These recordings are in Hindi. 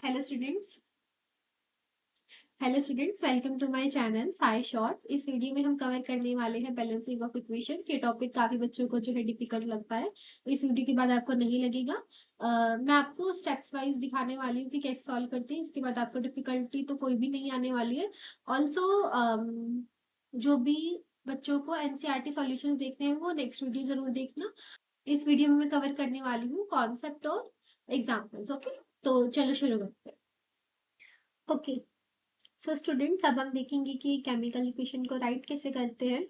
Hello students welcome to my channel Sai short. इस वीडियो में हम कवर करने वाले हैं बैलेंसिंग ऑफ इक्वेशंस। ये टॉपिक काफी बच्चों को जो है डिफिकल्ट लगता है, इस वीडियो के बाद आपको नहीं लगेगा। मैं आपको स्टेप्स वाइज दिखाने वाली हूँ कि कैसे सॉल्व करते हैं। इसके बाद आपको डिफिकल्टी तो कोई भी नहीं आने वाली है। ऑल्सो जो भी बच्चों को एनसीईआरटी सॉल्यूशंस देखने हैं वो नेक्स्ट वीडियो जरूर देखना। इस वीडियो में मैं कवर करने वाली हूँ कॉन्सेप्ट और एग्जाम्पल्स। ओके, तो चलो शुरू करते हैं। ओके, सो स्टूडेंट्स अब हम देखेंगे कि केमिकल इक्वेशन को राइट कैसे करते हैं।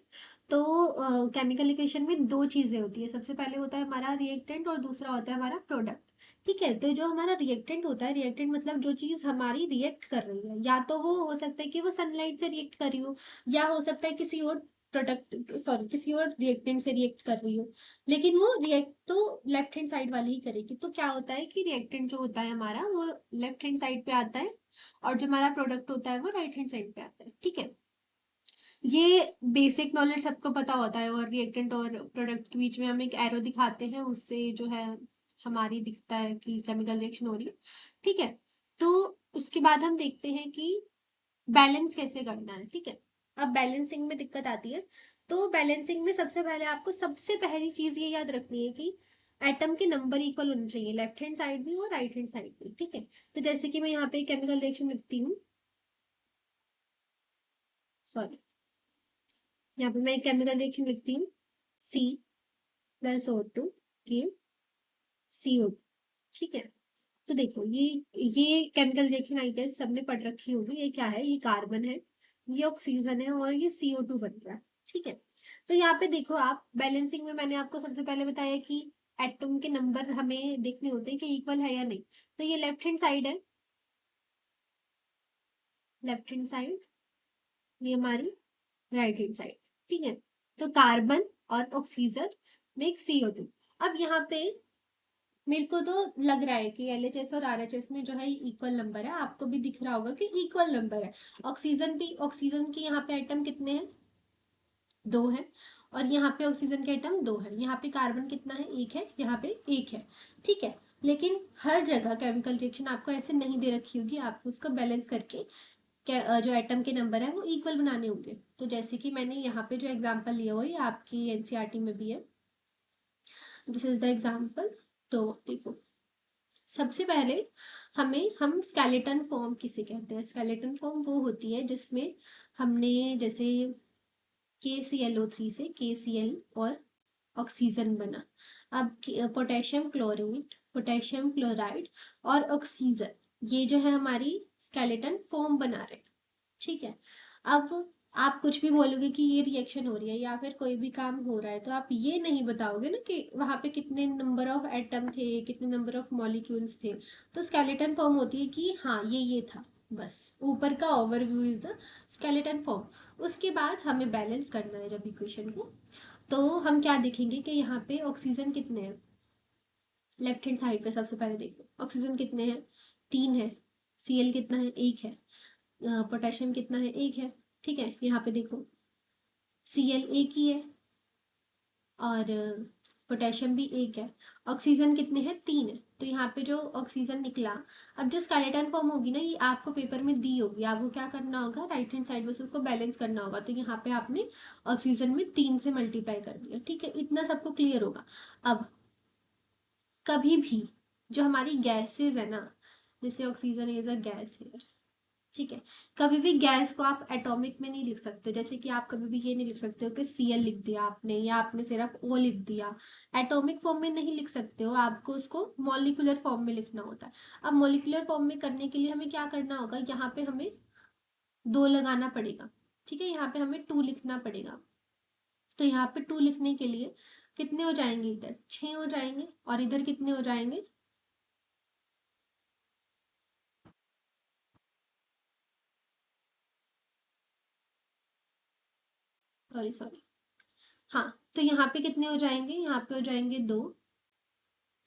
तो केमिकल इक्वेशन में दो चीजें होती है। सबसे पहले होता है हमारा रिएक्टेंट और दूसरा होता है हमारा प्रोडक्ट। ठीक है, तो जो हमारा रिएक्टेंट होता है, रिएक्टेंट मतलब जो चीज हमारी रिएक्ट कर रही है, या तो वो हो सकता है कि वो सनलाइट से रिएक्ट कर रही हो, या हो सकता है किसी और प्रोडक्ट सॉरी किसी और रिएक्टेंट से रिएक्ट कर रही हो, लेकिन वो रिएक्ट तो लेफ्ट हैंड साइड वाली ही करेगी। तो क्या होता है कि रिएक्टेंट जो होता है हमारा वो लेफ्ट हैंड साइड पे आता है और जो हमारा प्रोडक्ट होता है वो राइट हैंड साइड पे आता है। ठीक है, ये बेसिक नॉलेज सबको पता होता है। और रिएक्टेंट और प्रोडक्ट के बीच में हम एक एरो दिखाते हैं, उससे जो है हमारी दिखता है कि केमिकल रिएक्शन हो रही है। ठीक है, तो उसके बाद हम देखते हैं कि बैलेंस कैसे करना है। ठीक है, अब बैलेंसिंग में दिक्कत आती है। तो बैलेंसिंग में सबसे पहले आपको सबसे पहली चीज ये याद रखनी है कि एटम के नंबर इक्वल होने चाहिए, लेफ्ट हैंड साइड भी और राइट हैंड साइड भी। ठीक है, तो जैसे कि मैं यहाँ पे केमिकल रिएक्शन लिखती हूँ, सॉरी यहाँ पे मैं एक केमिकल रिएक्शन लिखती हूँ, C plus O2 give CO2। ठीक है, तो देखो ये केमिकल रिएक्शन आई गेस सबने पढ़ रखी होगी। ये क्या है, ये कार्बन है, ये ऑक्सीजन है और ये CO2 बन रहा है। ठीक है, तो यहाँ पे देखो आप बैलेंसिंग में मैंने आपको सबसे पहले बताया कि एटम के नंबर हमें देखने होते हैं कि इक्वल है या नहीं। तो ये लेफ्ट हैंड साइड है, लेफ्ट हैंड साइड, ये हमारी राइट हैंड साइड। ठीक है, तो कार्बन और ऑक्सीजन मेक CO2। अब यहाँ पे मेरे को तो लग रहा है कि LHS और RHS में जो है इक्वल नंबर है। आपको भी दिख रहा होगा कि इक्वल नंबर है। ऑक्सीजन भी, ऑक्सीजन के यहाँ पे एटम कितने हैं, दो है, और यहाँ पे ऑक्सीजन के एटम दो है। यहाँ पे कार्बन कितना है, एक है, यहाँ पे एक है। ठीक है, लेकिन हर जगह केमिकल रिएक्शन आपको ऐसे नहीं दे रखी होगी, आपको उसको बैलेंस करके जो एटम के नंबर है वो इक्वल बनाने होंगे। तो जैसे कि मैंने यहाँ पे जो एग्जांपल लिया हुआ है, आपकी एनसीईआरटी में भी है, दिस इज द एग्जांपल। तो देखो, सबसे पहले हम स्केलेटन फॉर्म किसे कहते हैं। स्केलेटन फॉर्म वो होती है जिसमें हमने जैसे KClO3 से KCl और ऑक्सीजन बना। अब पोटेशियम क्लोराइड, पोटेशियम क्लोराइड और ऑक्सीजन, ये जो है हमारी स्केलेटन फॉर्म बना रहे हैं। ठीक है, अब आप कुछ भी बोलोगे कि ये रिएक्शन हो रही है या फिर कोई भी काम हो रहा है, तो आप ये नहीं बताओगे ना कि वहां पे कितने नंबर ऑफ एटम थे, कितने नंबर ऑफ मॉलिक्यूल्स थे। तो स्केलेटन फॉर्म होती है कि हाँ ये था, बस ऊपर का overview is the skeleton form. उसके बाद हमें बैलेंस करना है जब इक्वेशन को, तो हम क्या देखेंगे कि यहाँ पे ऑक्सीजन कितने हैं। लेफ्ट हैंड साइड पे सबसे पहले देखो ऑक्सीजन कितने हैं, तीन है। Cl कितना है, एक है। पोटेशियम कितना है, एक है। ठीक है, यहाँ पे देखो Cl एक ही है और पोटेशियम भी एक है। ऑक्सीजन कितने हैं, तीन है। तो यहाँ पे जो ऑक्सीजन निकला, अब जो स्केलेटन फॉर्म होगी ना, ये आपको पेपर में दी होगी, आपको क्या करना होगा, राइट हैंड साइड में से उसको बैलेंस करना होगा। तो यहाँ पे आपने ऑक्सीजन में तीन से मल्टीप्लाई कर दिया। ठीक है, इतना सबको क्लियर होगा। अब कभी भी जो हमारी गैसेज है ना, जैसे ऑक्सीजन इज अ गैस है, ठीक है, कभी भी गैस को आप एटॉमिक में नहीं लिख सकते। जैसे कि आप कभी भी ये नहीं लिख सकते हो कि Cl लिख दिया आपने, या आपने सिर्फ O लिख दिया। एटॉमिक फॉर्म में नहीं लिख सकते हो, आपको उसको मॉलिक्यूलर फॉर्म में लिखना होता है। अब मॉलिक्यूलर फॉर्म में करने के लिए हमें क्या करना होगा, यहाँ पे हमें दो लगाना पड़ेगा। ठीक है, यहाँ पे हमें टू लिखना पड़ेगा। तो यहाँ पे टू लिखने के लिए कितने हो जाएंगे, इधर 6 हो जाएंगे और इधर कितने हो जाएंगे, सॉरी सॉरी, हाँ, तो यहाँ पे कितने हो जाएंगे, यहाँ पे हो जाएंगे दो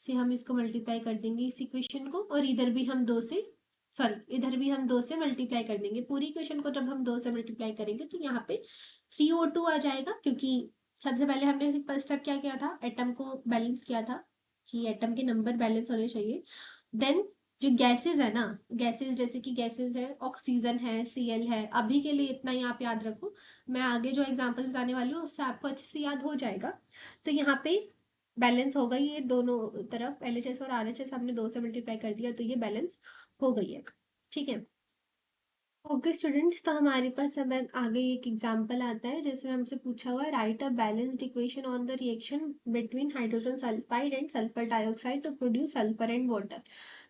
से, हम इसको मल्टीप्लाई कर देंगे इस इक्वेशन को, और इधर भी हम दो से, सॉरी इधर भी हम दो से मल्टीप्लाई कर देंगे। पूरी इक्वेशन को जब हम दो से मल्टीप्लाई करेंगे तो यहाँ पे 3O2 आ जाएगा, क्योंकि सबसे पहले हमने फर्स्ट स्टेप क्या किया था, एटम को बैलेंस किया था कि एटम के नंबर बैलेंस होने चाहिए। देन जो गैसेस है ना, गैसेस जैसे कि गैसेस है, ऑक्सीजन है, Cl है, अभी के लिए इतना ही आप याद रखो। मैं आगे जो एग्जांपल बताने वाली हूँ उससे आपको अच्छे से याद हो जाएगा। तो यहाँ पे बैलेंस हो गई, ये दोनों तरफ LHS और RHS हमने 2 से मल्टीप्लाई कर दिया, तो ये बैलेंस हो गई है। ठीक है। ओके स्टूडेंट्स, तो हमारे पास अब आगे एक एग्जांपल आता है जिसमें हमसे पूछा हुआ है write a balanced equation on the reaction between hydrogen sulphide and sulphur dioxide to produce sulphur and water.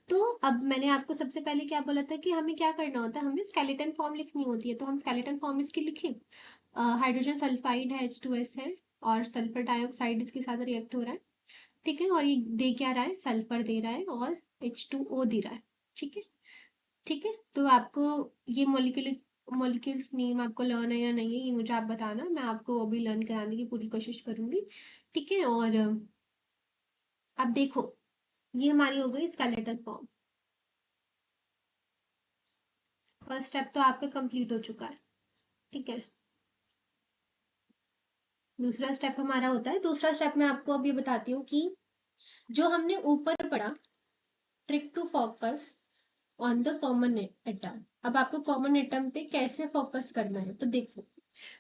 तो अब मैंने आपको सबसे पहले क्या बोला था कि हमें क्या करना होता है, हमें स्केलेटन फॉर्म लिखनी होती है। तो हम स्केलेटन फॉर्म इसकी लिखें। हाइड्रोजन सल्फाइड है, H2S है, और सल्फर डाइऑक्साइड इसके साथ रिएक्ट हो रहा है। ठीक है, और ये दे क्या रहा है, सल्फर दे रहा है और H2O दे रहा है। ठीक है। ठीक है, तो आपको ये मॉलिक्यूल्स नेम आपको लर्न है या नहीं है, ये मुझे आप बताना, मैं आपको वो भी लर्न कराने की पूरी कोशिश करूंगी। ठीक है, और अब देखो, ये हमारी हो गई स्केलेटन फॉर्म। फर्स्ट स्टेप तो आपका कंप्लीट हो चुका है। ठीक है, दूसरा स्टेप हमारा होता है, दूसरा स्टेप मैं आपको अब ये बताती हूँ कि जो हमने ऊपर पढ़ा, trick to focus on the common atom. अब आपको कॉमन एटम पे कैसे फोकस करना है, तो देखो,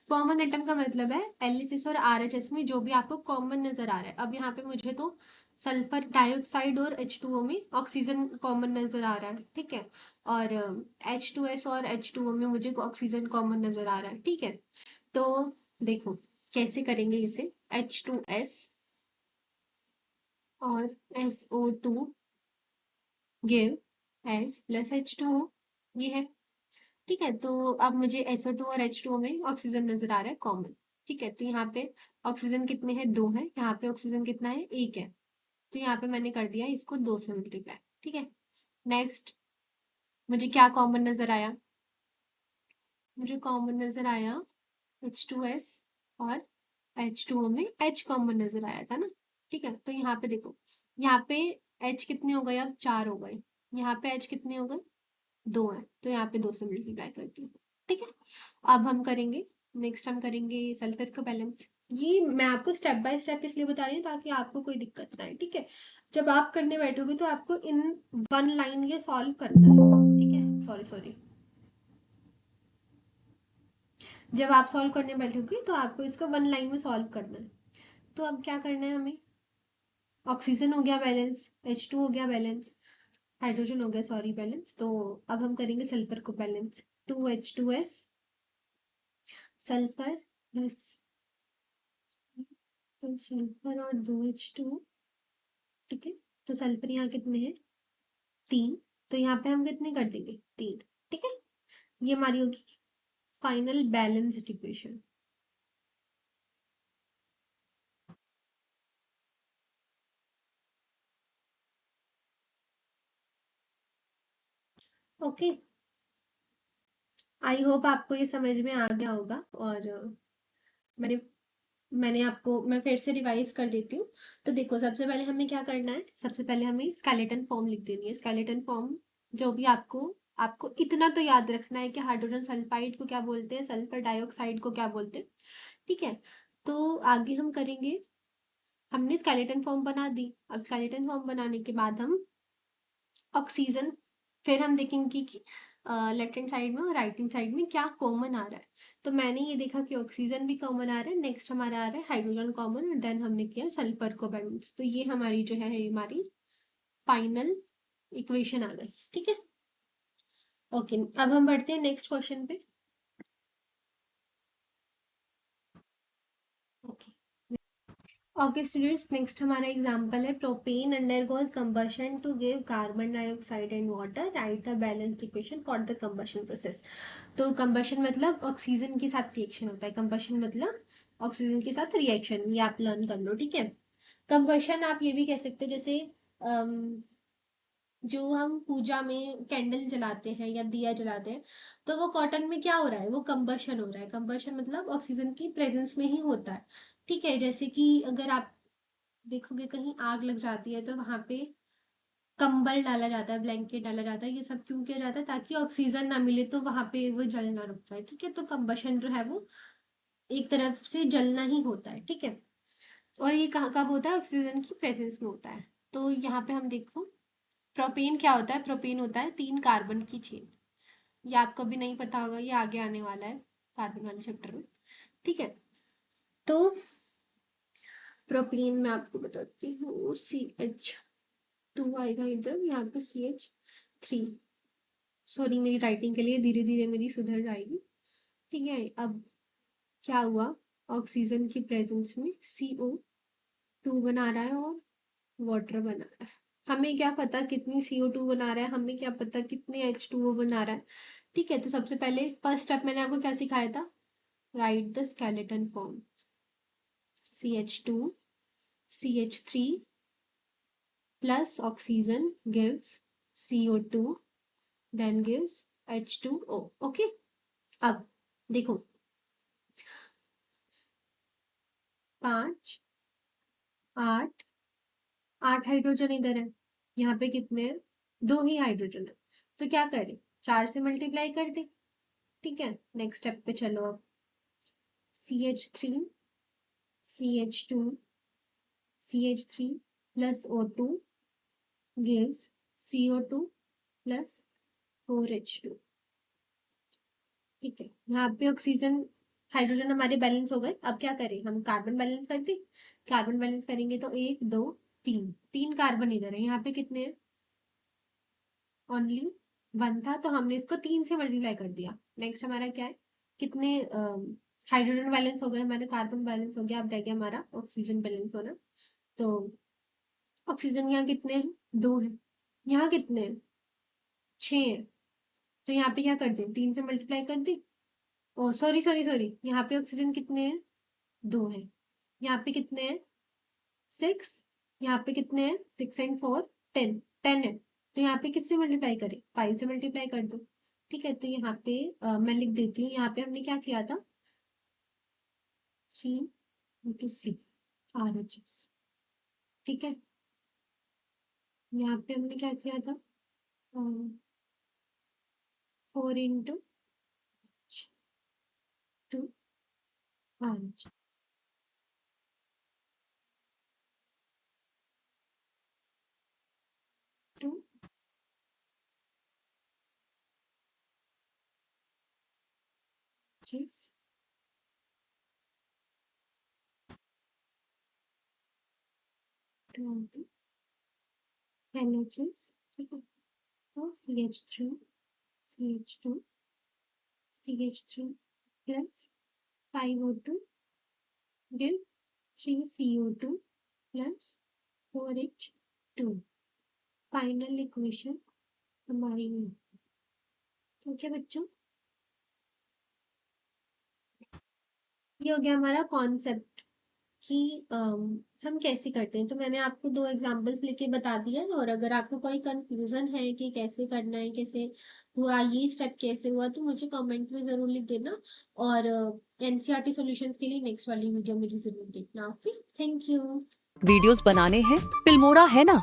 कॉमन एटम का मतलब है LHS और RHS में जो भी आपको कॉमन नजर आ रहा है। अब यहाँ पे मुझे तो सल्फर डाइऑक्साइड और H2O में ऑक्सीजन कॉमन नजर आ रहा है। ठीक है, और H2S और H2O में मुझे ऑक्सीजन कॉमन नजर आ रहा है। ठीक है, तो देखो कैसे करेंगे इसे, H2S और SO2 give S plus H2O, ये है। ठीक है, तो अब मुझे SO2 और H2O में ऑक्सीजन नजर आ रहा है कॉमन। ठीक है, तो यहाँ पे ऑक्सीजन कितने हैं, 2 है। यहाँ पे ऑक्सीजन कितना है, 1 है। तो यहाँ पे मैंने कर दिया इसको 2 से मल्टीप्लाई। ठीक है, नेक्स्ट मुझे क्या कॉमन नजर आया, मुझे कॉमन नजर आया H2S, और H2O में H कॉमन नजर आया था ना। ठीक है, तो यहाँ पे देखो, यहाँ पे H कितने हो गए, अब 4 हो गए। यहाँ पे H कितने हो गए, 2 है, तो यहाँ पे 2 से मल्टीप्लाई करती हूँ। ठीक है, अब हम करेंगे, नेक्स्ट हम करेंगे सल्फर का बैलेंस। ये मैं आपको स्टेप बाय स्टेप इसलिए बता रही हूँ ताकि आपको कोई दिक्कत ना आए। ठीक है, जब आप करने बैठोगे तो आपको इन वन लाइन ये सॉल्व करना है। ठीक है, सॉरी सॉरी, जब आप सॉल्व करने बैठोगे तो आपको इसको वन लाइन में सॉल्व करना है। तो अब क्या करना है हमें, ऑक्सीजन हो गया बैलेंस, H2 हो गया बैलेंस, हाइड्रोजन हो गया सॉरी बैलेंस। तो अब हम करेंगे सल्फर को बैलेंस। 2H2S सल्फर प्लस, तो सल्फर और 2H2। ठीक है, तो सल्फर यहाँ कितने हैं, 3। तो यहाँ पे हम कितने कर देंगे, 3। ठीक है, ये हमारी होगी final balanced equation. Okay, I hope आपको ये समझ में आ गया होगा। और मैंने मैंने आपको, मैं फिर से रिवाइज कर देती हूँ। तो देखो, सबसे पहले हमें क्या करना है, सबसे पहले हमें स्केलेटन फॉर्म लिख देनी है। स्केलेटन फॉर्म जो भी आपको आपको इतना तो याद रखना है कि हाइड्रोजन सल्फाइड को क्या बोलते हैं, सल्फर डाइऑक्साइड को क्या बोलते हैं। ठीक है, तो आगे हम करेंगे, हमने स्केलेटन फॉर्म बना दी। अब स्केलेटन फॉर्म बनाने के बाद हम ऑक्सीजन, फिर हम देखेंगे कि लेफ्ट हैंड साइड में और राइट हैंड साइड में क्या कॉमन आ रहा है। तो मैंने ये देखा कि ऑक्सीजन भी कॉमन आ रहा है, नेक्स्ट हमारा आ रहा है हाइड्रोजन कॉमन, और देन हमने किया सल्फर को बैलेंस। तो ये हमारी जो है हमारी फाइनल इक्वेशन आ गई। ठीक है, ओके, अब हम बढ़ते हैं नेक्स्ट क्वेश्चन पे। ओके, ओके स्टूडेंट्स, नेक्स्ट हमारा एग्जांपल है propane undergoes combustion to give carbon dioxide and water, write a balanced equation for the combustion process. तो कंबशन मतलब ऑक्सीजन के साथ रिएक्शन होता है, कंबशन मतलब ऑक्सीजन के साथ रिएक्शन, ये आप लर्न कर लो। ठीक है, कंबशन आप ये भी कह सकते हो, जैसे जो हम पूजा में कैंडल जलाते हैं या दिया जलाते हैं, तो वो कॉटन में क्या हो रहा है, वो कंबशन हो रहा है। कंबशन मतलब ऑक्सीजन की प्रेजेंस में ही होता है। ठीक है, जैसे कि अगर आप देखोगे कहीं आग लग जाती है तो वहां पे कंबल डाला जाता है, ब्लैंकेट डाला जाता है, ये सब क्यों किया जाता है, ताकि ऑक्सीजन ना मिले तो वहां पे वो जलना रुक जाए। ठीक है, तो कंबशन जो है वो एक तरफ से जलना ही होता है। ठीक है, और ये कहाँ कब होता है, ऑक्सीजन की प्रेजेंस में होता है। तो यहाँ पे हम देखो प्रोपेन क्या होता है? प्रोपेन होता है 3 कार्बन की चेन। ये आपको भी नहीं पता होगा, ये आगे आने वाला है कार्बन वाले चैप्टर में, ठीक है। तो प्रोपेन में आपको बताती हूँ, CH2 आएगा इधर, यहाँ पे CH3। सॉरी, मेरी राइटिंग के लिए धीरे धीरे मेरी सुधर जाएगी, ठीक है। अब क्या हुआ, ऑक्सीजन की प्रेजेंस में CO2 बना रहा है और वाटर बना रहा है। हमें क्या पता कितनी CO2 बना रहा है, हमें क्या पता कितने H2O बना रहा है, ठीक है। तो सबसे पहले फर्स्ट स्टेप मैंने आपको क्या सिखाया था? Right the skeleton form. CH2 CH3 plus oxygen gives CO2 then gives H2O, okay। अब देखो, 5 8 8 हाइड्रोजन इधर है, यहाँ पे कितने हैं? 2 ही हाइड्रोजन है, तो क्या करें? 4 से मल्टीप्लाई कर दे, ठीक है। नेक्स्ट स्टेप पे चलो अब। CH3 CH2 CH3 plus O2 gives CO2 plus 4H2, ठीक है। यहाँ पे ऑक्सीजन हाइड्रोजन हमारे बैलेंस हो गए। अब क्या करें? हम कार्बन बैलेंस करते। कार्बन बैलेंस करेंगे तो 1 2 3, 3 कार्बन इधर है, यहाँ पे कितने हैं? ओनली 1 था, तो हमने इसको 3 से मल्टीप्लाई कर दिया। नेक्स्ट हमारा क्या है? कितने हाइड्रोजन बैलेंस हो गए हमारे, कार्बन बैलेंस हो गया। अब रह गया हमारा ऑक्सीजन बैलेंस होना। तो ऑक्सीजन यहाँ कितने हैं? 2 है। यहाँ कितने हैं? 6 है। तो यहाँ पे क्या कर दें? 3 से मल्टीप्लाई कर दी। ओ सॉरी सॉरी सॉरी, यहाँ पे ऑक्सीजन कितने हैं? 2 है। यहाँ पे कितने हैं? 6। यहाँ पे कितने हैं? 6 एंड 4 10, 10 है। तो यहाँ पे किससे मल्टीप्लाई करें? 5 से मल्टीप्लाई कर दो, ठीक है। तो यहाँ पे मैं लिख देती हूँ, यहाँ पे हमने क्या किया था? 3 into C RHS, ठीक है। यहाँ पे हमने क्या किया था? 4 into 2 RH, टू चीज LHS, ठीक है। तो CH3 CH2 CH3 plus 5O2 give 3CO2 plus 4H2, final equation हमारी। ठीक है बच्चों, ये हो गया हमारा कॉन्सेप्ट कि हम कैसे करते हैं। तो मैंने आपको 2 एग्जांपल्स लेके बता दिया है, और अगर आपको कोई कंफ्यूजन है कि कैसे करना है, कैसे हुआ ये स्टेप, कैसे हुआ, तो मुझे कमेंट में ज़रूर लिख देना। और NCERT सॉल्यूशंस के लिए नेक्स्ट वाली वीडियो मेरी ज़रूर देखना, ओके। Thank you. वीडियोस बनाने हैं, फिल्मोरा है ना।